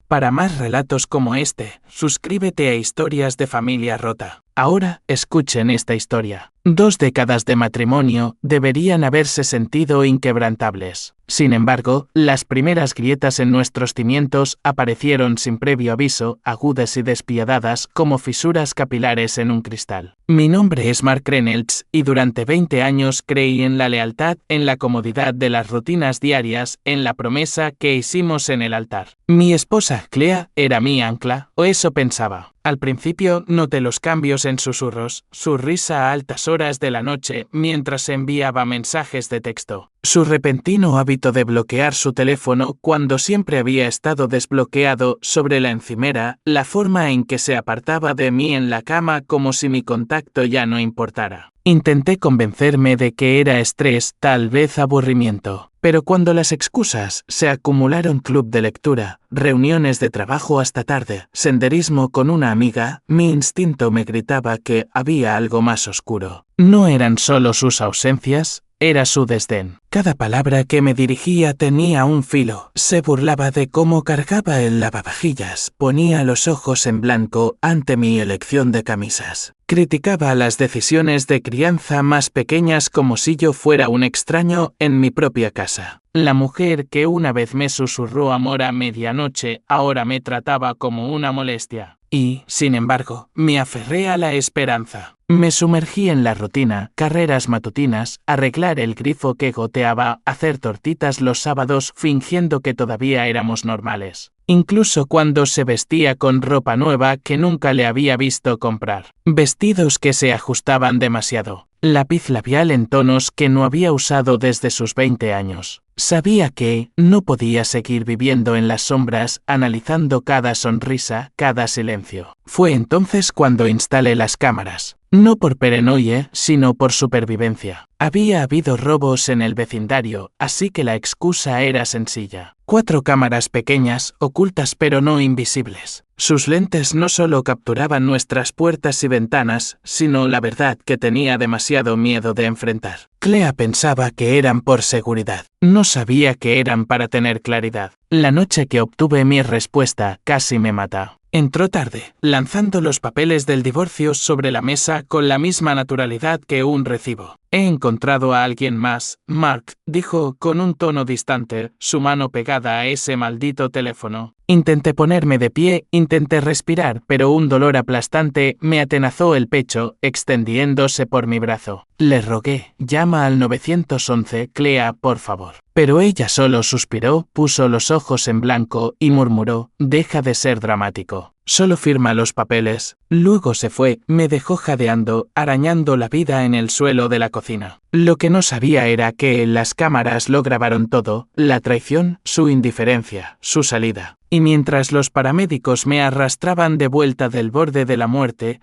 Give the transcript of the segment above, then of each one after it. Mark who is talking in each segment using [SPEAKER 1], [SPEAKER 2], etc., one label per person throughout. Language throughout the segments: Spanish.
[SPEAKER 1] Para más relatos como este, suscríbete a Historias de Familia Rota. Ahora, escuchen esta historia. 2 décadas de matrimonio deberían haberse sentido inquebrantables. Sin embargo, las primeras grietas en nuestros cimientos aparecieron sin previo aviso, agudas y despiadadas como fisuras capilares en un cristal. Mi nombre es Mark Reynolds y durante 20 años creí en la lealtad, en la comodidad de las rutinas diarias, en la promesa que hicimos en el altar. Mi esposa, Clea, era mi ancla, o eso pensaba. Al principio noté los cambios en susurros, su risa a altas horas de la noche mientras enviaba mensajes de texto, su repentino hábito de bloquear su teléfono cuando siempre había estado desbloqueado sobre la encimera, la forma en que se apartaba de mí en la cama como si mi contacto ya no importara. Intenté convencerme de que era estrés, tal vez aburrimiento. Pero cuando las excusas se acumularon, club de lectura, reuniones de trabajo hasta tarde, senderismo con una amiga, mi instinto me gritaba que había algo más oscuro. No eran solo sus ausencias, era su desdén. Cada palabra que me dirigía tenía un filo. Se burlaba de cómo cargaba el lavavajillas, ponía los ojos en blanco ante mi elección de camisas. Criticaba las decisiones de crianza más pequeñas como si yo fuera un extraño en mi propia casa. La mujer que una vez me susurró amor a medianoche ahora me trataba como una molestia. Y, sin embargo, me aferré a la esperanza. Me sumergí en la rutina, carreras matutinas, arreglar el grifo que goteaba, hacer tortitas los sábados fingiendo que todavía éramos normales. Incluso cuando se vestía con ropa nueva que nunca le había visto comprar. Vestidos que se ajustaban demasiado. Lápiz labial en tonos que no había usado desde sus 20 años. Sabía que no podía seguir viviendo en las sombras, analizando cada sonrisa, cada silencio. Fue entonces cuando instalé las cámaras. No por paranoia, sino por supervivencia. Había habido robos en el vecindario, así que la excusa era sencilla. 4 cámaras pequeñas, ocultas pero no invisibles. Sus lentes no solo capturaban nuestras puertas y ventanas, sino la verdad que tenía demasiado miedo de enfrentar. Clea pensaba que eran por seguridad. No sabía que eran para tener claridad. La noche que obtuve mi respuesta casi me mata. Entró tarde, lanzando los papeles del divorcio sobre la mesa con la misma naturalidad que un recibo. He encontrado a alguien más, Mark, dijo con un tono distante, su mano pegada a ese maldito teléfono. Intenté ponerme de pie, intenté respirar, pero un dolor aplastante me atenazó el pecho, extendiéndose por mi brazo. Le rogué, llama al 911, Clea, por favor. Pero ella solo suspiró, puso los ojos en blanco y murmuró, deja de ser dramático. Solo firma los papeles. Luego se fue, me dejó jadeando, arañando la vida en el suelo de la cocina. Lo que no sabía era que las cámaras lo grabaron todo, la traición, su indiferencia, su salida. Y mientras los paramédicos me arrastraban de vuelta del borde de la muerte,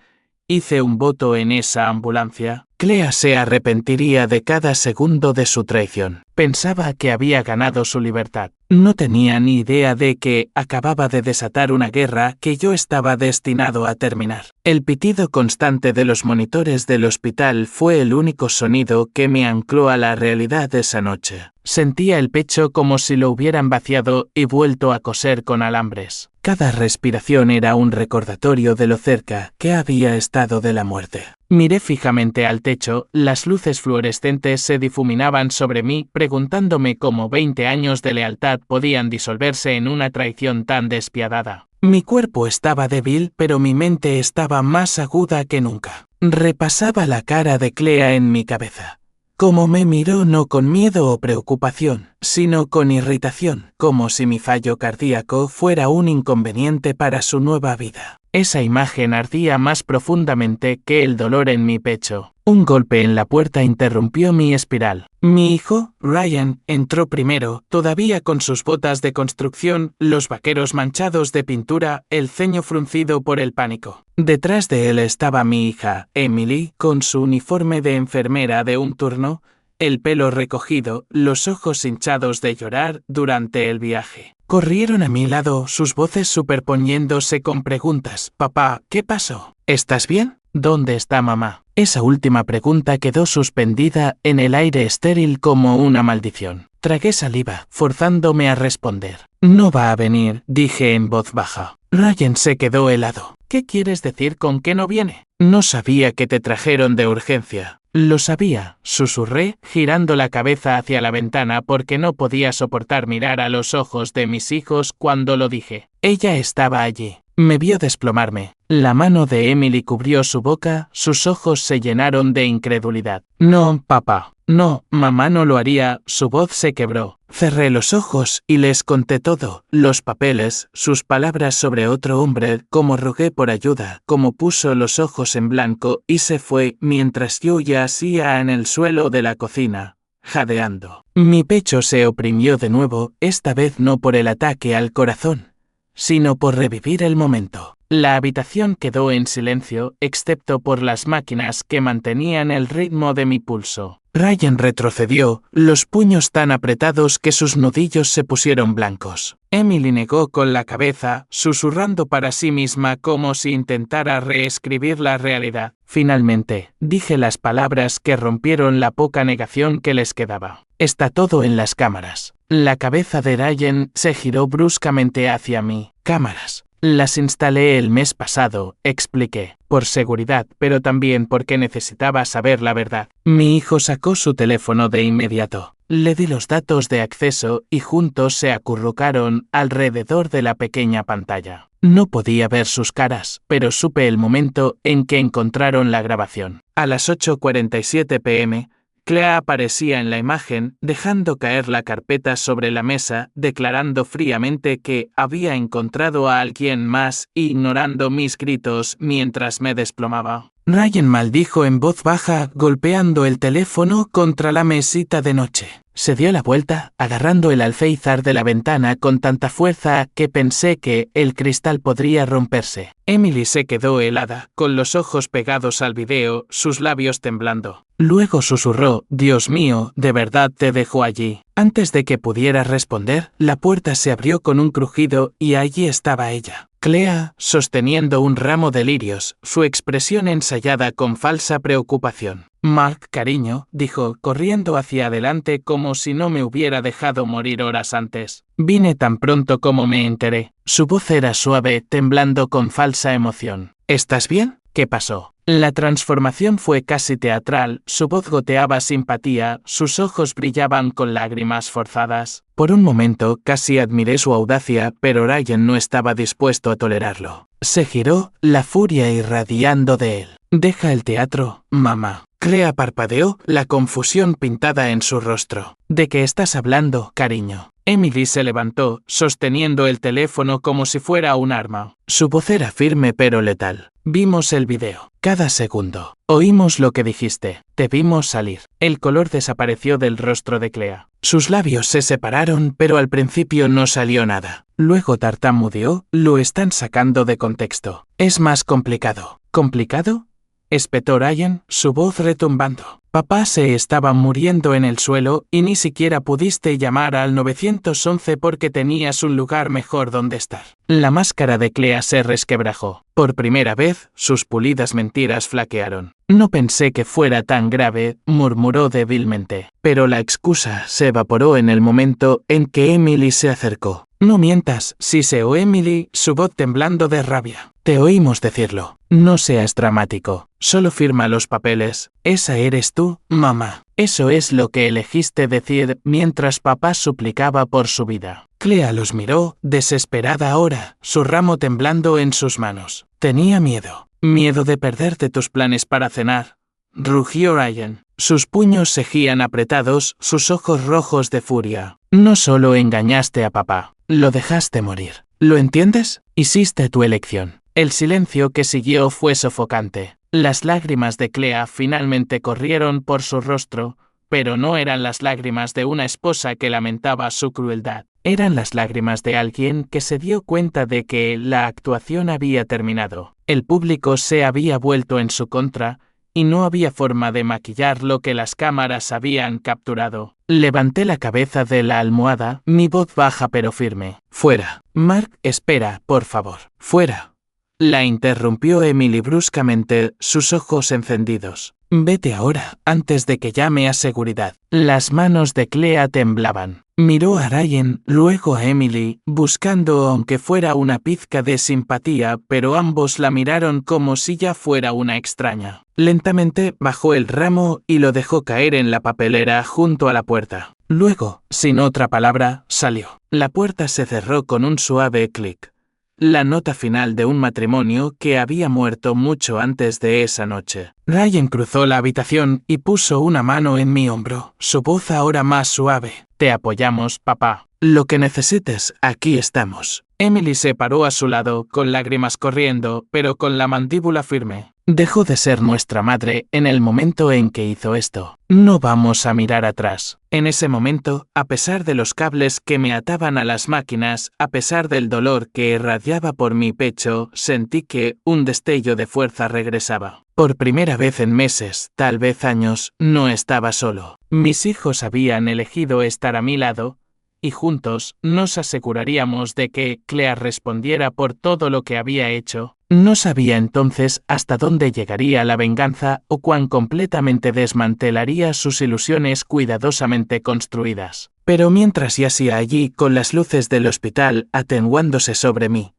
[SPEAKER 1] hice un voto en esa ambulancia. Clea se arrepentiría de cada segundo de su traición. Pensaba que había ganado su libertad. No tenía ni idea de que acababa de desatar una guerra que yo estaba destinado a terminar. El pitido constante de los monitores del hospital fue el único sonido que me ancló a la realidad esa noche. Sentía el pecho como si lo hubieran vaciado y vuelto a coser con alambres. Cada respiración era un recordatorio de lo cerca que había estado de la muerte. Miré fijamente al techo, las luces fluorescentes se difuminaban sobre mí, preguntándome cómo 20 años de lealtad podían disolverse en una traición tan despiadada. Mi cuerpo estaba débil, pero mi mente estaba más aguda que nunca. Repasaba la cara de Clea en mi cabeza. Como me miró no con miedo o preocupación, sino con irritación, como si mi fallo cardíaco fuera un inconveniente para su nueva vida. Esa imagen ardía más profundamente que el dolor en mi pecho. Un golpe en la puerta interrumpió mi espiral. Mi hijo, Ryan, entró primero, todavía con sus botas de construcción, los vaqueros manchados de pintura, el ceño fruncido por el pánico. Detrás de él estaba mi hija, Emily, con su uniforme de enfermera de un turno, el pelo recogido, los ojos hinchados de llorar durante el viaje. Corrieron a mi lado, sus voces superponiéndose con preguntas. «Papá, ¿qué pasó? ¿Estás bien?». ¿Dónde está mamá? Esa última pregunta quedó suspendida en el aire estéril como una maldición. Tragué saliva, forzándome a responder. No va a venir, dije en voz baja. Ryan se quedó helado. ¿Qué quieres decir con que no viene? No sabía que te trajeron de urgencia. Lo sabía, susurré, girando la cabeza hacia la ventana porque no podía soportar mirar a los ojos de mis hijos cuando lo dije. Ella estaba allí. Me vio desplomarme. La mano de Emily cubrió su boca, sus ojos se llenaron de incredulidad. No, papá. No, mamá no lo haría, su voz se quebró. Cerré los ojos y les conté todo, los papeles, sus palabras sobre otro hombre, cómo rogué por ayuda, cómo puso los ojos en blanco y se fue mientras yo yacía en el suelo de la cocina, jadeando. Mi pecho se oprimió de nuevo, esta vez no por el ataque al corazón, sino por revivir el momento. La habitación quedó en silencio, excepto por las máquinas que mantenían el ritmo de mi pulso. Ryan retrocedió, los puños tan apretados que sus nudillos se pusieron blancos. Emily negó con la cabeza, susurrando para sí misma como si intentara reescribir la realidad. Finalmente, dije las palabras que rompieron la poca negación que les quedaba. Está todo en las cámaras. La cabeza de Ryan se giró bruscamente hacia mí. Cámaras. Las instalé el mes pasado, expliqué, por seguridad, pero también porque necesitaba saber la verdad. Mi hijo sacó su teléfono de inmediato. Le di los datos de acceso y juntos se acurrucaron alrededor de la pequeña pantalla. No podía ver sus caras, pero supe el momento en que encontraron la grabación. A las 8:47 p.m., Clea aparecía en la imagen, dejando caer la carpeta sobre la mesa, declarando fríamente que había encontrado a alguien más, ignorando mis gritos mientras me desplomaba. Ryan maldijo en voz baja, golpeando el teléfono contra la mesita de noche. Se dio la vuelta, agarrando el alféizar de la ventana con tanta fuerza que pensé que el cristal podría romperse. Emily se quedó helada, con los ojos pegados al video, sus labios temblando. Luego susurró, «Dios mío, ¿de verdad te dejo allí?» Antes de que pudiera responder, la puerta se abrió con un crujido y allí estaba ella. Clea, sosteniendo un ramo de lirios, su expresión ensayada con falsa preocupación. «Mark, cariño», dijo, corriendo hacia adelante como si no me hubiera dejado morir horas antes. Vine tan pronto como me enteré. Su voz era suave, temblando con falsa emoción. «¿Estás bien? ¿Qué pasó?» La transformación fue casi teatral, su voz goteaba simpatía, sus ojos brillaban con lágrimas forzadas. Por un momento casi admiré su audacia, pero Ryan no estaba dispuesto a tolerarlo. Se giró, la furia irradiando de él. «Deja el teatro, mamá». Clea parpadeó, la confusión pintada en su rostro. «¿De qué estás hablando, cariño?» Emily se levantó, sosteniendo el teléfono como si fuera un arma. Su voz era firme pero letal. «Vimos el video. Cada segundo. Oímos lo que dijiste. Te vimos salir». El color desapareció del rostro de Clea. Sus labios se separaron, pero al principio no salió nada. Luego tartamudeó, «Lo están sacando de contexto. Es más complicado». «¿Complicado?», espetó Ryan, su voz retumbando. «Papá se estaba muriendo en el suelo y ni siquiera pudiste llamar al 911 porque tenías un lugar mejor donde estar». La máscara de Clea se resquebrajó. Por primera vez, sus pulidas mentiras flaquearon. «No pensé que fuera tan grave», murmuró débilmente. Pero la excusa se evaporó en el momento en que Emily se acercó. «No mientas», siseó Emily, su voz temblando de rabia. «Te oímos decirlo. No seas dramático. Solo firma los papeles. Esa eres tú, mamá». Eso es lo que elegiste decir mientras papá suplicaba por su vida. Clea los miró, desesperada ahora, su ramo temblando en sus manos. «Tenía miedo. Miedo de perderte tus planes para cenar», rugió Ryan. Sus puños seguían apretados, sus ojos rojos de furia. «No solo engañaste a papá, lo dejaste morir. ¿Lo entiendes? Hiciste tu elección». El silencio que siguió fue sofocante. Las lágrimas de Clea finalmente corrieron por su rostro, pero no eran las lágrimas de una esposa que lamentaba su crueldad. Eran las lágrimas de alguien que se dio cuenta de que la actuación había terminado. El público se había vuelto en su contra, y no había forma de maquillar lo que las cámaras habían capturado. Levanté la cabeza de la almohada, mi voz baja pero firme. «Fuera. Mark, espera, por favor. Fuera». La interrumpió Emily bruscamente, sus ojos encendidos. Vete ahora, antes de que llame a seguridad. Las manos de Clea temblaban. Miró a Ryan, luego a Emily, buscando aunque fuera una pizca de simpatía, pero ambos la miraron como si ya fuera una extraña. Lentamente bajó el ramo y lo dejó caer en la papelera junto a la puerta. Luego, sin otra palabra, salió. La puerta se cerró con un suave clic. La nota final de un matrimonio que había muerto mucho antes de esa noche. Ryan cruzó la habitación y puso una mano en mi hombro, su voz ahora más suave. Te apoyamos, papá. Lo que necesites, aquí estamos. Emily se paró a su lado, con lágrimas corriendo, pero con la mandíbula firme. Dejó de ser nuestra madre en el momento en que hizo esto. No vamos a mirar atrás. En ese momento, a pesar de los cables que me ataban a las máquinas, a pesar del dolor que irradiaba por mi pecho, sentí que un destello de fuerza regresaba. Por primera vez en meses, tal vez años, no estaba solo. Mis hijos habían elegido estar a mi lado, y juntos nos aseguraríamos de que Clea respondiera por todo lo que había hecho. No sabía entonces hasta dónde llegaría la venganza o cuán completamente desmantelaría sus ilusiones cuidadosamente construidas. Pero mientras yacía allí con las luces del hospital atenuándose sobre mí,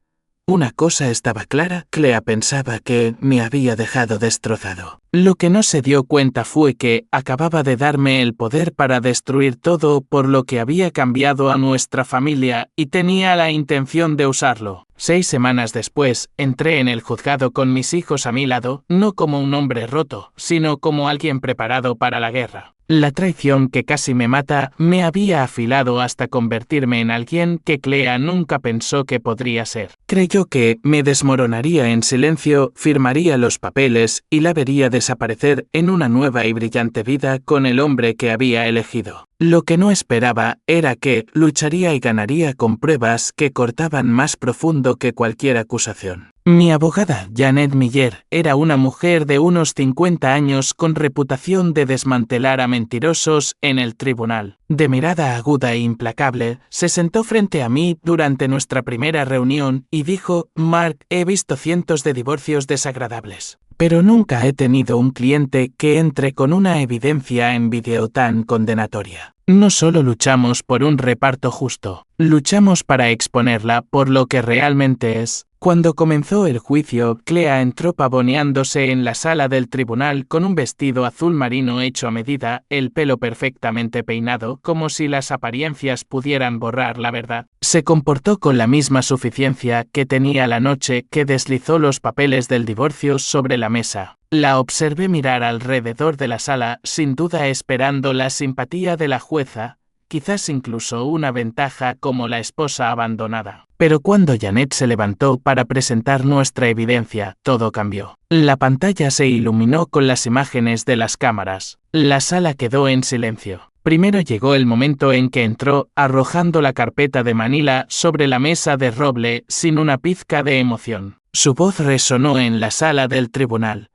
[SPEAKER 1] una cosa estaba clara, Clea pensaba que me había dejado destrozado. Lo que no se dio cuenta fue que acababa de darme el poder para destruir todo por lo que había cambiado a nuestra familia y tenía la intención de usarlo. 6 semanas después, entré en el juzgado con mis hijos a mi lado, no como un hombre roto, sino como alguien preparado para la guerra. La traición que casi me mata me había afilado hasta convertirme en alguien que Clea nunca pensó que podría ser. Creyó que me desmoronaría en silencio, firmaría los papeles y la vería desaparecer en una nueva y brillante vida con el hombre que había elegido. Lo que no esperaba era que lucharía y ganaría con pruebas que cortaban más profundo que cualquier acusación. Mi abogada, Janet Miller, era una mujer de unos 50 años con reputación de desmantelar a mentirosos en el tribunal. De mirada aguda e implacable, se sentó frente a mí durante nuestra primera reunión y dijo: «Mark, he visto cientos de divorcios desagradables. Pero nunca he tenido un cliente que entre con una evidencia en vídeo tan condenatoria. No solo luchamos por un reparto justo, luchamos para exponerla por lo que realmente es». Cuando comenzó el juicio, Clea entró pavoneándose en la sala del tribunal con un vestido azul marino hecho a medida, el pelo perfectamente peinado, como si las apariencias pudieran borrar la verdad. Se comportó con la misma suficiencia que tenía la noche que deslizó los papeles del divorcio sobre la mesa. La observé mirar alrededor de la sala, sin duda esperando la simpatía de la jueza, quizás incluso una ventaja como la esposa abandonada. Pero cuando Janet se levantó para presentar nuestra evidencia, todo cambió. La pantalla se iluminó con las imágenes de las cámaras. La sala quedó en silencio. Primero llegó el momento en que entró, arrojando la carpeta de Manila sobre la mesa de roble sin una pizca de emoción. Su voz resonó en la sala del tribunal.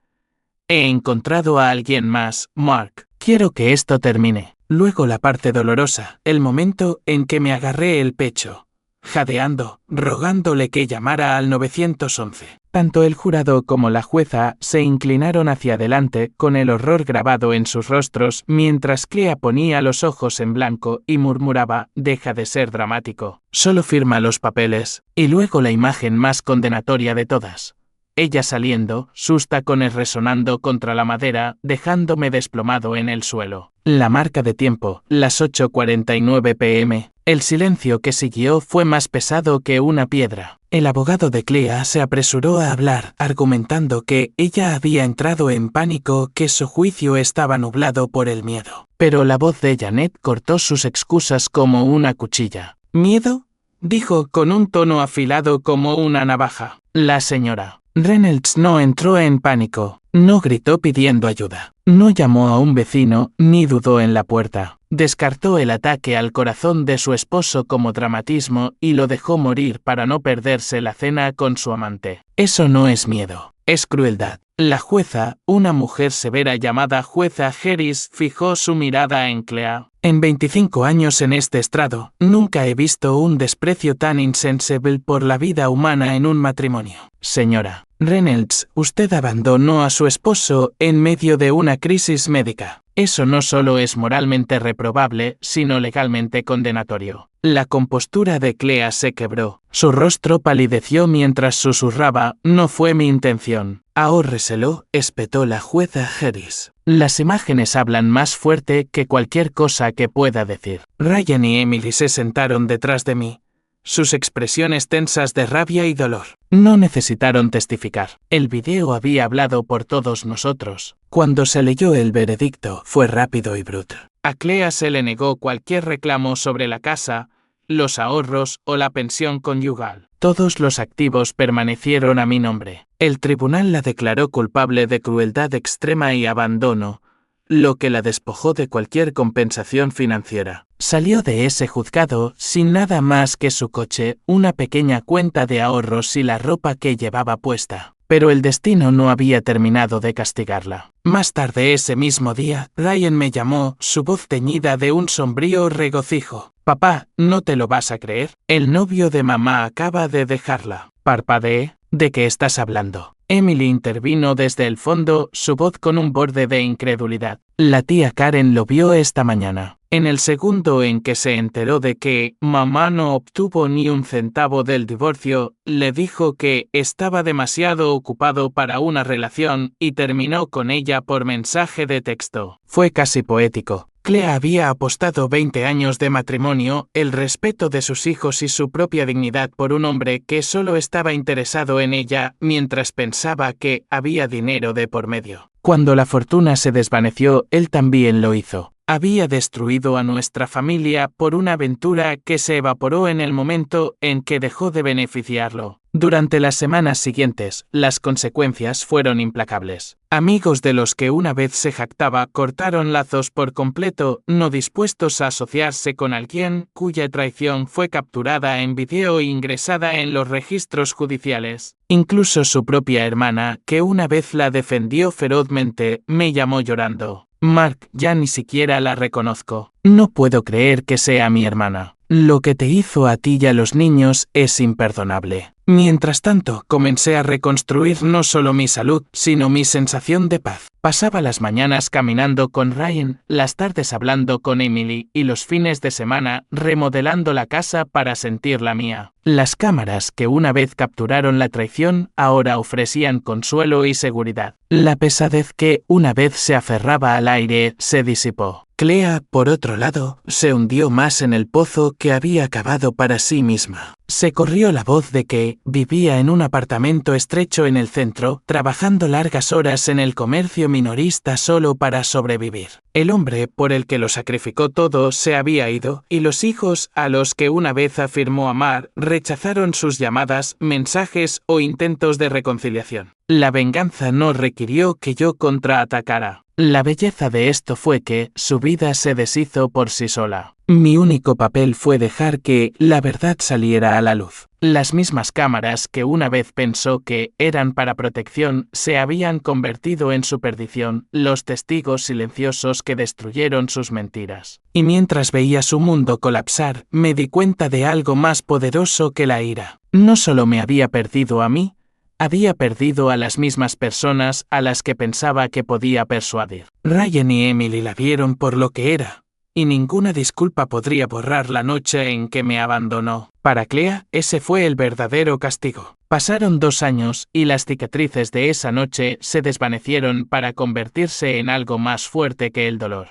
[SPEAKER 1] «He encontrado a alguien más, Mark. Quiero que esto termine». Luego la parte dolorosa, el momento en que me agarré el pecho, jadeando, rogándole que llamara al 911. Tanto el jurado como la jueza se inclinaron hacia adelante con el horror grabado en sus rostros mientras Clea ponía los ojos en blanco y murmuraba: «Deja de ser dramático, solo firma los papeles». Y luego la imagen más condenatoria de todas. Ella saliendo, sus tacones resonando contra la madera, dejándome desplomado en el suelo. La marca de tiempo, las 8:49 p.m. El silencio que siguió fue más pesado que una piedra. El abogado de Clea se apresuró a hablar, argumentando que ella había entrado en pánico, que su juicio estaba nublado por el miedo. Pero la voz de Janet cortó sus excusas como una cuchilla. «¿Miedo?», dijo con un tono afilado como una navaja. La señora Reynolds no entró en pánico, no gritó pidiendo ayuda, no llamó a un vecino, ni dudó en la puerta. Descartó el ataque al corazón de su esposo como dramatismo y lo dejó morir para no perderse la cena con su amante. Eso no es miedo, es crueldad. La jueza, una mujer severa llamada jueza Harris, fijó su mirada en Clea. En 25 años en este estrado, nunca he visto un desprecio tan insensible por la vida humana en un matrimonio. señora Reynolds, usted abandonó a su esposo en medio de una crisis médica. Eso no solo es moralmente reprobable, sino legalmente condenatorio. La compostura de Clea se quebró. Su rostro palideció mientras susurraba: no fue mi intención. Ahórreselo, espetó la jueza Harris. Las imágenes hablan más fuerte que cualquier cosa que pueda decir. Ryan y Emily se sentaron detrás de mí, sus expresiones tensas de rabia y dolor. No necesitaron testificar. El video había hablado por todos nosotros. Cuando se leyó el veredicto, fue rápido y bruto. A Clea se le negó cualquier reclamo sobre la casa, los ahorros o la pensión conyugal. Todos los activos permanecieron a mi nombre. El tribunal la declaró culpable de crueldad extrema y abandono, lo que la despojó de cualquier compensación financiera. Salió de ese juzgado sin nada más que su coche, una pequeña cuenta de ahorros y la ropa que llevaba puesta. Pero el destino no había terminado de castigarla. Más tarde ese mismo día, Ryan me llamó, su voz teñida de un sombrío regocijo. «Papá, ¿no te lo vas a creer? El novio de mamá acaba de dejarla». Parpadeé. ¿De qué estás hablando? Emily intervino desde el fondo, su voz con un borde de incredulidad. La tía Karen lo vio esta mañana. En el segundo en que se enteró de que mamá no obtuvo ni un centavo del divorcio, le dijo que estaba demasiado ocupado para una relación y terminó con ella por mensaje de texto. Fue casi poético. Clea había apostado 20 años de matrimonio, el respeto de sus hijos y su propia dignidad por un hombre que solo estaba interesado en ella mientras pensaba que había dinero de por medio. Cuando la fortuna se desvaneció, él también lo hizo. Había destruido a nuestra familia por una aventura que se evaporó en el momento en que dejó de beneficiarlo. Durante las semanas siguientes, las consecuencias fueron implacables. Amigos de los que una vez se jactaba cortaron lazos por completo, no dispuestos a asociarse con alguien cuya traición fue capturada en video e ingresada en los registros judiciales. Incluso su propia hermana, que una vez la defendió ferozmente, me llamó llorando. Mark, ya ni siquiera la reconozco. No puedo creer que sea mi hermana. Lo que te hizo a ti y a los niños es imperdonable. Mientras tanto, comencé a reconstruir no solo mi salud, sino mi sensación de paz. Pasaba las mañanas caminando con Ryan, las tardes hablando con Emily y los fines de semana remodelando la casa para sentir la mía. Las cámaras que una vez capturaron la traición ahora ofrecían consuelo y seguridad. La pesadez que una vez se aferraba al aire se disipó. Clea, por otro lado, se hundió más en el pozo que había cavado para sí misma. Se corrió la voz de que vivía en un apartamento estrecho en el centro, trabajando largas horas en el comercio minorista solo para sobrevivir. El hombre por el que lo sacrificó todo se había ido, y los hijos a los que una vez afirmó amar rechazaron sus llamadas, mensajes o intentos de reconciliación. La venganza no requirió que yo contraatacara. La belleza de esto fue que su vida se deshizo por sí sola. Mi único papel fue dejar que la verdad saliera a la luz. Las mismas cámaras que una vez pensó que eran para protección se habían convertido en su perdición, los testigos silenciosos que destruyeron sus mentiras. Y mientras veía su mundo colapsar, me di cuenta de algo más poderoso que la ira. No solo me había perdido a mí, había perdido a las mismas personas a las que pensaba que podía persuadir. Ryan y Emily la vieron por lo que era, y ninguna disculpa podría borrar la noche en que me abandonó. Para Clea, ese fue el verdadero castigo. Pasaron 2 años y las cicatrices de esa noche se desvanecieron para convertirse en algo más fuerte que el dolor.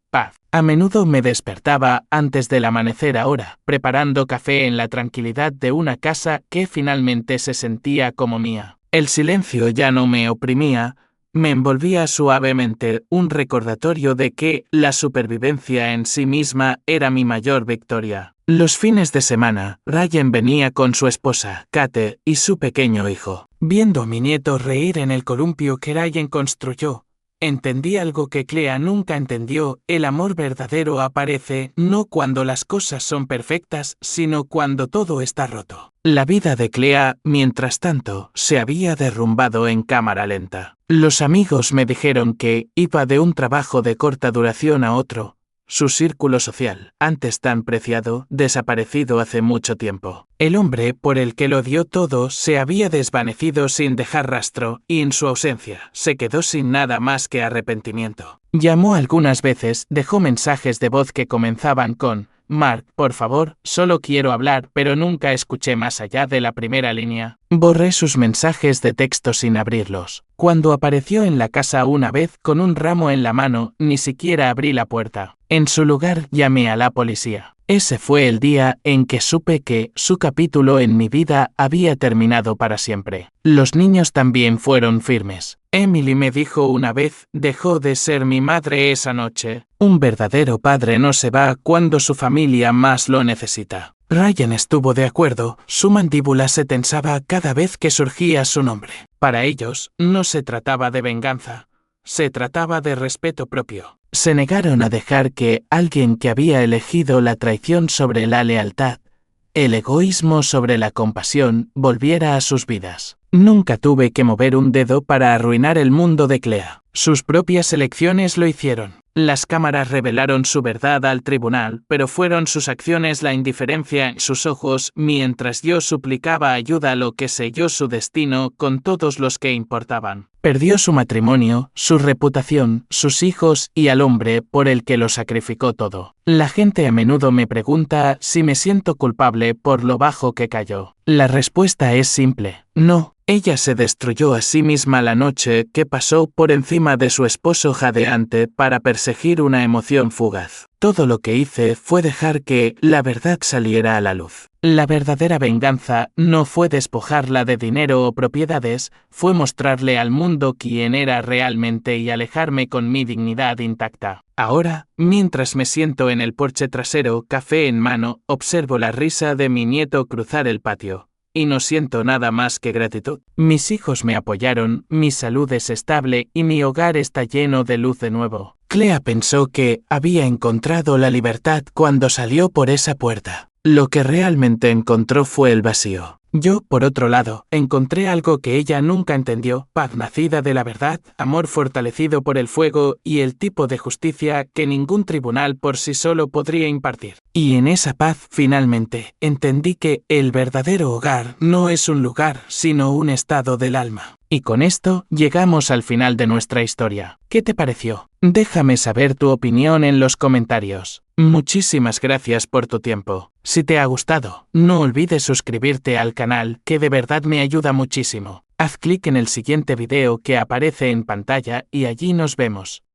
[SPEAKER 1] Paz. A menudo me despertaba antes del amanecer ahora, preparando café en la tranquilidad de una casa que finalmente se sentía como mía. El silencio ya no me oprimía, me envolvía suavemente, un recordatorio de que la supervivencia en sí misma era mi mayor victoria. Los fines de semana, Ryan venía con su esposa, Kate, y su pequeño hijo. Viendo a mi nieto reír en el columpio que Ryan construyó, entendí algo que Clea nunca entendió: el amor verdadero aparece no cuando las cosas son perfectas, sino cuando todo está roto. La vida de Clea, mientras tanto, se había derrumbado en cámara lenta. Los amigos me dijeron que iba de un trabajo de corta duración a otro, Su círculo social, antes tan preciado, desaparecido hace mucho tiempo. El hombre por el que lo dio todo se había desvanecido sin dejar rastro, y en su ausencia, se quedó sin nada más que arrepentimiento. Llamó algunas veces, dejó mensajes de voz que comenzaban con «Mark, por favor, solo quiero hablar», pero nunca escuché más allá de la primera línea. Borré sus mensajes de texto sin abrirlos. Cuando apareció en la casa una vez con un ramo en la mano, ni siquiera abrí la puerta. En su lugar, llamé a la policía. Ese fue el día en que supe que su capítulo en mi vida había terminado para siempre. Los niños también fueron firmes. Emily me dijo una vez, dejó de ser mi madre esa noche. Un verdadero padre no se va cuando su familia más lo necesita. Ryan estuvo de acuerdo, su mandíbula se tensaba cada vez que surgía su nombre. Para ellos, no se trataba de venganza, se trataba de respeto propio. Se negaron a dejar que alguien que había elegido la traición sobre la lealtad, el egoísmo sobre la compasión, volviera a sus vidas. Nunca tuve que mover un dedo para arruinar el mundo de Clea. Sus propias elecciones lo hicieron. Las cámaras revelaron su verdad al tribunal, pero fueron sus acciones la indiferencia en sus ojos mientras yo suplicaba ayuda, lo que selló su destino con todos los que importaban. Perdió su matrimonio, su reputación, sus hijos y al hombre por el que lo sacrificó todo. La gente a menudo me pregunta si me siento culpable por lo bajo que cayó. La respuesta es simple: no. Ella se destruyó a sí misma la noche que pasó por encima de su esposo jadeante para perseguir una emoción fugaz. Todo lo que hice fue dejar que la verdad saliera a la luz. La verdadera venganza no fue despojarla de dinero o propiedades, fue mostrarle al mundo quién era realmente y alejarme con mi dignidad intacta. Ahora, mientras me siento en el porche trasero, café en mano, observo la risa de mi nieto cruzar el patio. Y no siento nada más que gratitud. Mis hijos me apoyaron, mi salud es estable y mi hogar está lleno de luz de nuevo. Clea pensó que había encontrado la libertad cuando salió por esa puerta. Lo que realmente encontró fue el vacío. Yo, por otro lado, encontré algo que ella nunca entendió: paz nacida de la verdad, amor fortalecido por el fuego y el tipo de justicia que ningún tribunal por sí solo podría impartir. Y en esa paz, finalmente, entendí que el verdadero hogar no es un lugar, sino un estado del alma. Y con esto, llegamos al final de nuestra historia. ¿Qué te pareció? Déjame saber tu opinión en los comentarios. Muchísimas gracias por tu tiempo. Si te ha gustado, no olvides suscribirte al canal, que de verdad me ayuda muchísimo. Haz clic en el siguiente video que aparece en pantalla y allí nos vemos.